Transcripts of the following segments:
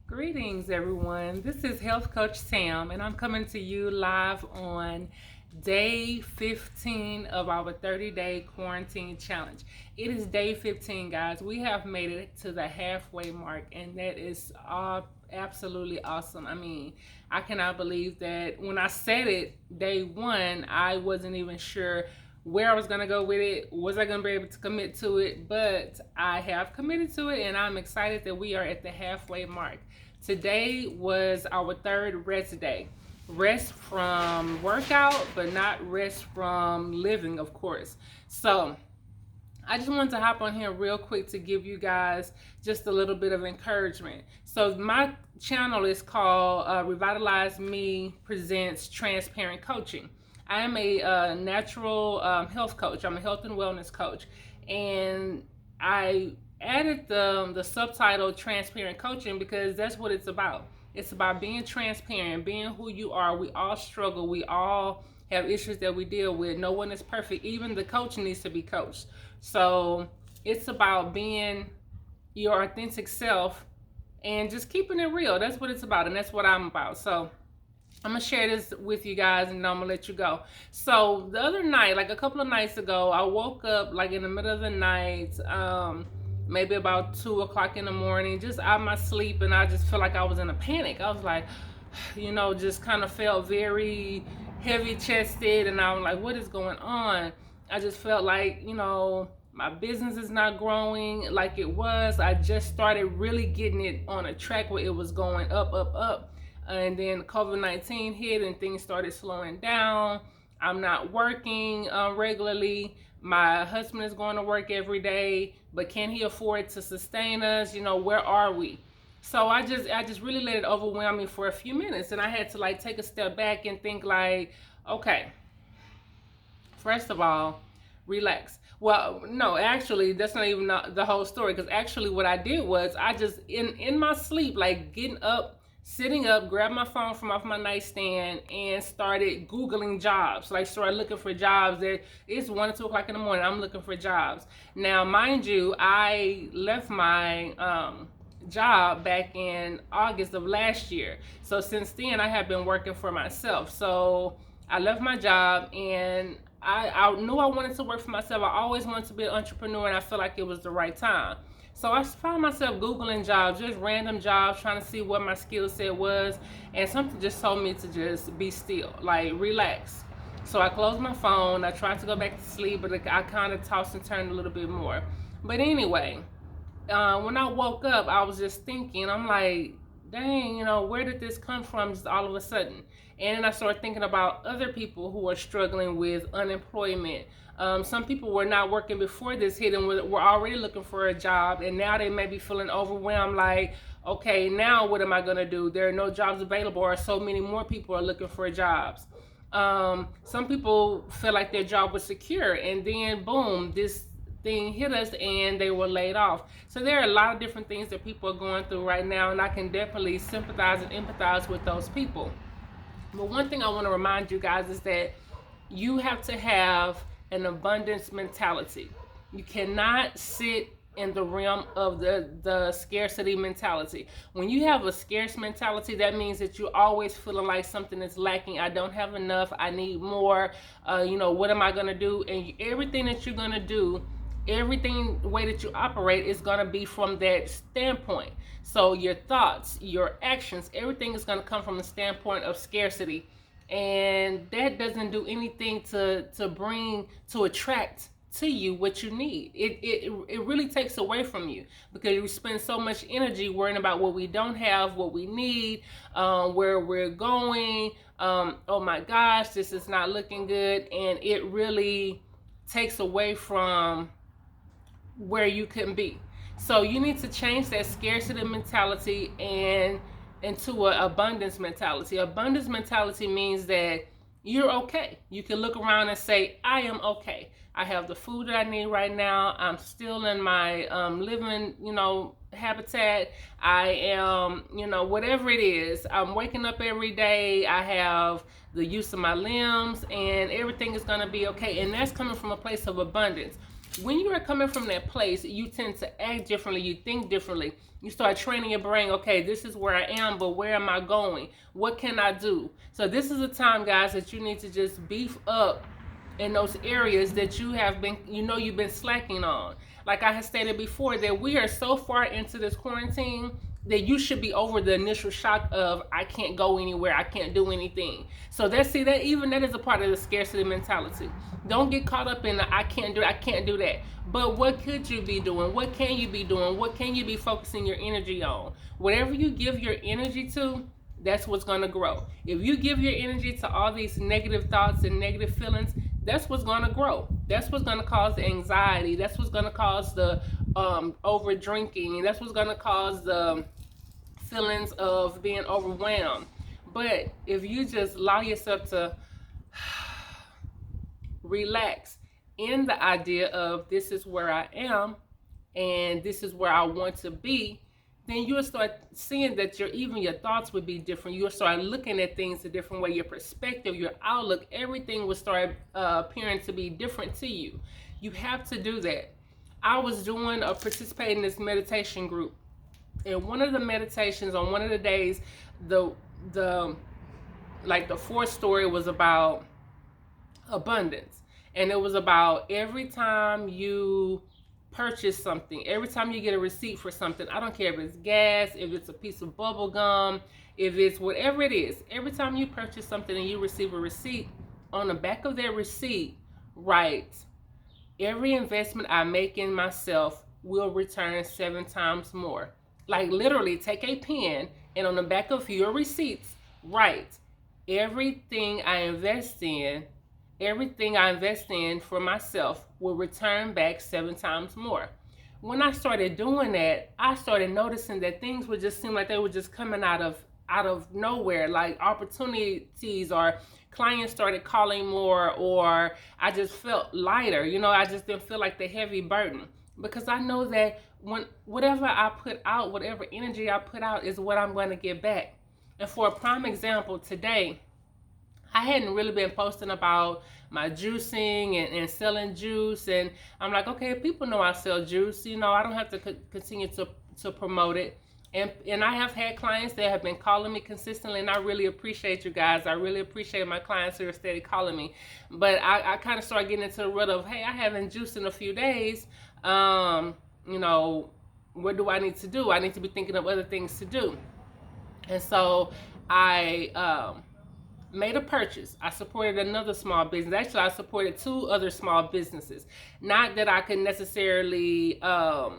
Greetings, everyone. This is Health Coach Sam, and I'm coming to you live on day 15 of our 30-day quarantine challenge. It is day 15, guys. We have made it to the halfway mark, and that is absolutely awesome. I mean, I cannot believe that when I said it day one, I wasn't even sure where I was going to go with it. Was I going to be able to commit to it? But I have committed to it, and I'm excited that we are at the halfway mark. Today was our third rest day. Rest from workout, but not rest from living, of course. So I just wanted to hop on here real quick to give you guys just a little bit of encouragement. So my channel is called Revitalize Me Presents Transparent Coaching. I am a natural health coach. I'm a health and wellness coach. And I added the subtitle Transparent Coaching because that's what it's about. It's about being transparent, being who you are. We all struggle. We all have issues that we deal with. No one is perfect. Even the coach needs to be coached. So it's about being your authentic self and just keeping it real. That's what it's about, and that's what I'm about. So I'm gonna share this with you guys, and then I'm gonna let you go. So the other night, like a couple of nights ago, I woke up like in the middle of the night, maybe about 2 o'clock in the morning, just out of my sleep, and I just felt like I was in a panic. I was like, just kind of felt very heavy chested, and I was like, what is going on? I just felt like, my business is not growing like it was. I just started really getting it on a track where it was going up, up, up. And then COVID-19 hit and things started slowing down. I'm not working regularly. My husband is going to work every day, but can he afford to sustain us? Where are we? So I just really let it overwhelm me for a few minutes, and I had to take a step back and think okay, first of all, relax. Well, no, actually, that's not even the whole story, because actually what I did was I just, in my sleep, getting up, sitting up, grabbed my phone from off my nightstand and started Googling jobs. Started looking for jobs. It's 1 or 2 o'clock in the morning. I'm looking for jobs. Now, mind you, I left my job back in August of last year. So since then, I have been working for myself. So I left my job, and I knew I wanted to work for myself. I always wanted to be an entrepreneur, and I felt like it was the right time. So I found myself Googling jobs, just random jobs, trying to see what my skill set was. And something just told me to just be still, relax. So I closed my phone. I tried to go back to sleep, but I kind of tossed and turned a little bit more. But anyway, when I woke up, I was just thinking, I'm like, dang, where did this come from just all of a sudden? And then I started thinking about other people who are struggling with unemployment. Some people were not working before this hit and were already looking for a job, and now they may be feeling overwhelmed, okay, now what am I going to do? There are no jobs available, or so many more people are looking for jobs. Some people feel like their job was secure, and then boom, this thing hit us and they were laid off. So there are a lot of different things that people are going through right now, and I can definitely sympathize and empathize with those people. But one thing I want to remind you guys is that you have to have an abundance mentality. You cannot sit in the realm of the scarcity mentality. When you have a scarce mentality, that means that you're always feeling like something is lacking. I don't have enough. I need more. What am I going to do? And everything that you're going to do, everything, the way that you operate is going to be from that standpoint. So your thoughts, your actions, everything is going to come from the standpoint of scarcity. And that doesn't do anything to attract to you what you need. It really takes away from you, because we spend so much energy worrying about what we don't have, what we need, where we're going. Oh my gosh, this is not looking good. And it really takes away from where you can be. So you need to change that scarcity mentality and into an abundance mentality. Abundance mentality means that you're okay. You can look around and say, I am okay. I have the food that I need right now. I'm still in my living, habitat. I am, whatever it is. I'm waking up every day. I have the use of my limbs, and everything is going to be okay. And that's coming from a place of abundance. When you are coming from that place, you tend to act differently, you think differently. You start training your brain, okay, this is where I am, but where am I going? What can I do? So this is a time, guys, that you need to just beef up in those areas that you have been, you've been slacking on. Like I had stated before, that we are so far into this quarantine that you should be over the initial shock of I can't go anywhere, I can't do anything. So that is a part of the scarcity mentality. Don't get caught up in the I can't do that. But what could you be doing? What can you be doing? What can you be focusing your energy on? Whatever you give your energy to, that's what's going to grow. If you give your energy to all these negative thoughts and negative feelings, that's what's going to grow. That's what's going to cause the anxiety. That's what's going to cause the over drinking. That's what's going to cause the feelings of being overwhelmed. But if you just allow yourself to relax in the idea of this is where I am and this is where I want to be, then you'll start seeing that your thoughts would be different. You'll start looking at things a different way. Your perspective, your outlook, everything will start appearing to be different to you. You have to do that. I was participating in this meditation group, and one of the meditations on one of the days, the fourth story was about abundance, and it was about every time you purchase something, every time you get a receipt for something, I don't care if it's gas, if it's a piece of bubble gum, if it's whatever it is, every time you purchase something and you receive a receipt, on the back of that receipt, write, every investment I make in myself will return 7 times more. Like literally take a pen and on the back of your receipts, write, everything I invest in for myself will return back 7 times more. When I started doing that, I started noticing that things would just seem like they were just coming out of nowhere, like opportunities, or clients started calling more, or I just felt lighter. I just didn't feel like the heavy burden, because I know that whatever I put out, whatever energy I put out is what I'm going to get back. And for a prime example, today, I hadn't really been posting about my juicing and selling juice, and I'm like, okay, people know I sell juice, I don't have to continue to promote it. And I have had clients that have been calling me consistently, and I really appreciate you guys. I really appreciate my clients who are steady calling me. But I kind of started getting into the rut of, hey, I haven't juiced in a few days. What do I need to do? I need to be thinking of other things to do. And so I made a purchase. I supported another small business. Actually, I supported 2 other small businesses. Not that I could necessarily, I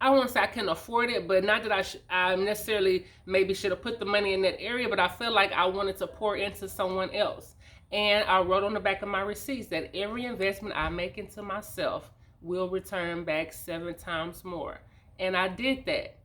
won't say I can afford it, but not that I necessarily maybe should have put the money in that area, but I felt like I wanted to pour into someone else. And I wrote on the back of my receipts that every investment I make into myself will return back 7 times more. And I did that.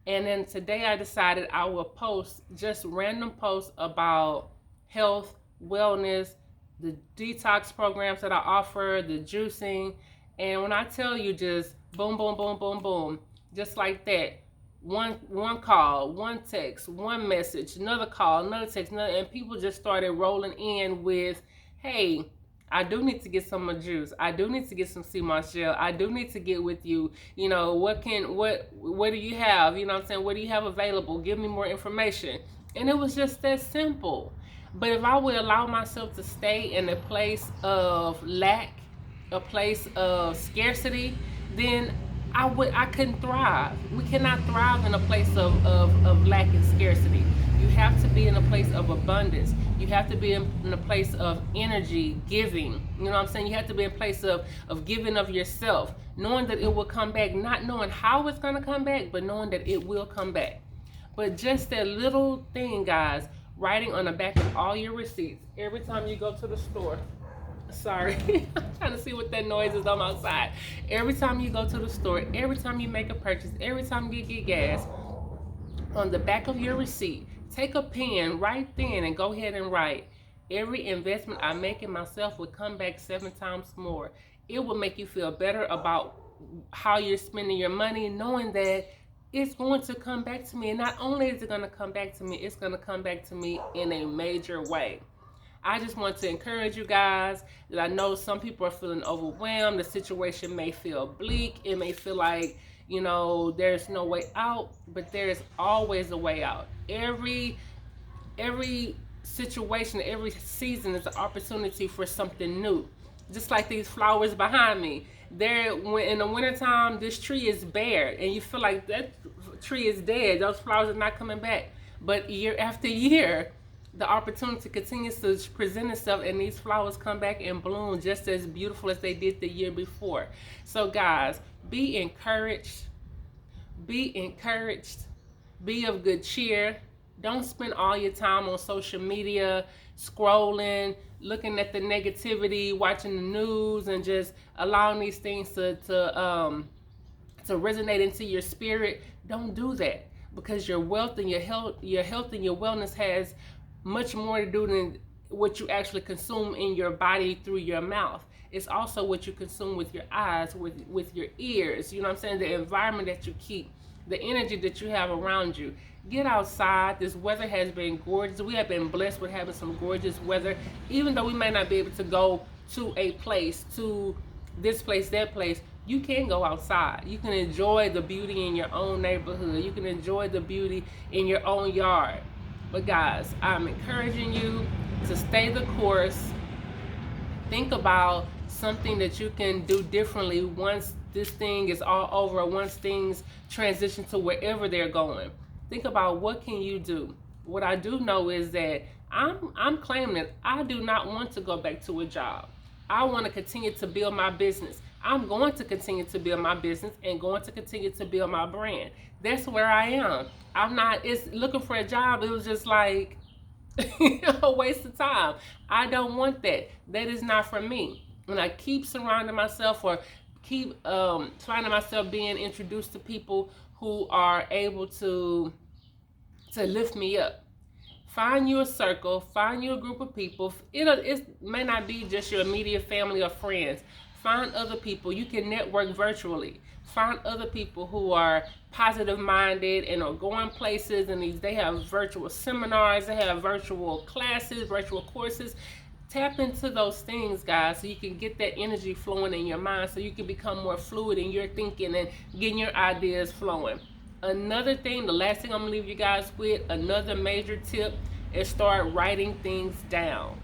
And then today I decided I will post just random posts about health, wellness, the detox programs that I offer, the juicing. And when I tell you, just boom, boom, boom, boom, boom, just like that. One call, one text, one message, another call, another text, and people just started rolling in with, hey, I do need to get some more juice. I do need to get some sea moss gel. I do need to get with you. What do you have? What do you have available? Give me more information. And it was just that simple. But if I would allow myself to stay in a place of lack, a place of scarcity, then I couldn't thrive. We cannot thrive in a place of lack and scarcity. You have to be in a place of abundance. You have to be in a place of energy, giving. You know what I'm saying? You have to be in a place of giving of yourself, knowing that it will come back, not knowing how it's going to come back, but knowing that it will come back. But just that little thing, guys, writing on the back of all your receipts, every time you go to the store. Sorry, I'm trying to see what that noise is on outside. Every time you go to the store, every time you make a purchase, every time you get gas, on the back of your receipt, take a pen right then and go ahead and write, every investment I make in myself will come back 7 times more. It will make you feel better about how you're spending your money, knowing that it's going to come back to me. And not only is it going to come back to me, it's going to come back to me in a major way. I just want to encourage you guys that I know some people are feeling overwhelmed. The situation may feel bleak. It may feel like, there's no way out, but there's always a way out. Every situation, every season is an opportunity for something new. Just like these flowers behind me. When in the wintertime, this tree is bare, and you feel like that tree is dead. Those flowers are not coming back. But year after year, the opportunity continues to present itself, and these flowers come back and bloom just as beautiful as they did the year before. So, guys, be encouraged. Be encouraged. Be of good cheer. Don't spend all your time on social media, scrolling, looking at the negativity, watching the news, and just allowing these things to resonate into your spirit. Don't do that, because your wealth and your health and your wellness has much more to do than what you actually consume in your body through your mouth. It's also what you consume with your eyes, with your ears. You know what I'm saying? The environment that you keep, the energy that you have around you. Get outside. This weather has been gorgeous. We have been blessed with having some gorgeous weather. Even though we may not be able to go to a place, to this place, that place, you can go outside. You can enjoy the beauty in your own neighborhood. You can enjoy the beauty in your own yard. But guys, I'm encouraging you to stay the course. Think about something that you can do differently once this thing is all over, once things transition to wherever they're going. Think about what can you do. What I do know is that I'm claiming that I do not want to go back to a job. I want to continue to build my business. I'm going to continue to build my business and going to continue to build my brand. That's where I am. I'm not, it's looking for a job. It was just like a waste of time. I don't want that. That is not for me. When I keep surrounding myself or keep finding myself being introduced to people who are able to lift me up. Find you a circle, find you a group of people. It may not be just your immediate family or friends. Find other people. You can network virtually. Find other people who are positive minded and are going places, and they have virtual seminars, they have virtual classes, virtual courses. Tap into those things, guys, so you can get that energy flowing in your mind, so you can become more fluid in your thinking and getting your ideas flowing. Another thing, the last thing I'm gonna leave you guys with, another major tip, is start writing things down.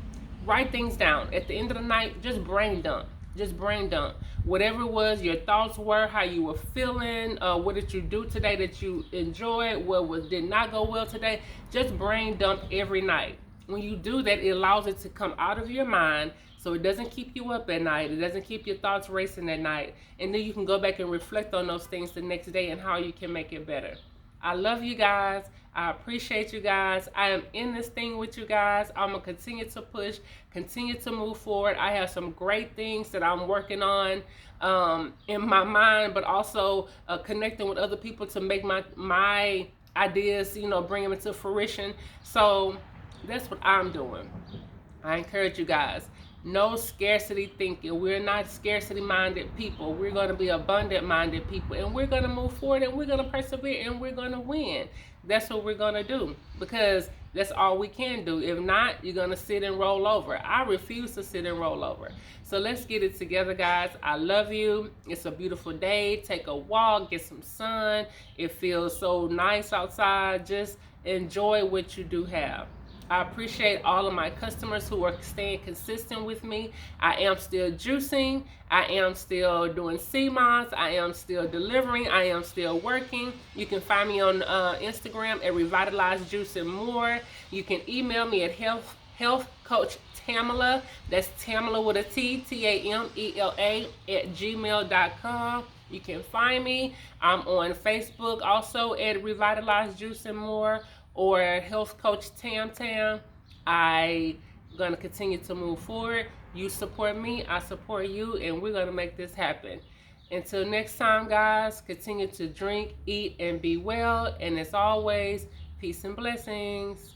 Write things down. At the end of the night, just brain dump. Just brain dump. Whatever it was, your thoughts were, how you were feeling, what did you do today that you enjoyed, what did not go well today. Just brain dump every night. When you do that, it allows it to come out of your mind, so it doesn't keep you up at night. It doesn't keep your thoughts racing at night. And then you can go back and reflect on those things the next day and how you can make it better. I love you guys. I appreciate you guys. I am in this thing with you guys. I'm going to continue to push, continue to move forward. I have some great things that I'm working on in my mind, but also connecting with other people to make my ideas, bring them into fruition. So that's what I'm doing. I encourage you guys. No scarcity thinking. We're not scarcity minded people. We're going to be abundant minded people, and we're going to move forward, and we're going to persevere, and we're going to win. That's what we're going to do, because that's all we can do. If not, you're going to sit and roll over. I refuse to sit and roll over. So let's get it together, guys. I love you. It's a beautiful day. Take a walk, get some sun. It feels so nice outside. Just enjoy what you do have. I appreciate all of my customers who are staying consistent with me. I am still juicing. I am still doing CMOS. I am still delivering. I am still working. You can find me on Instagram at Revitalize Juice and More. You can email me at Health Coach Tamela. That's Tamela with a T, Tamela @gmail.com. You can find me. I'm on Facebook also at Revitalize Juice and More, or Health Coach Tam. I'm going to continue to move forward. You support me, I support you, and we're going to make this happen. Until next time, guys, continue to drink, eat, and be well. And as always, peace and blessings.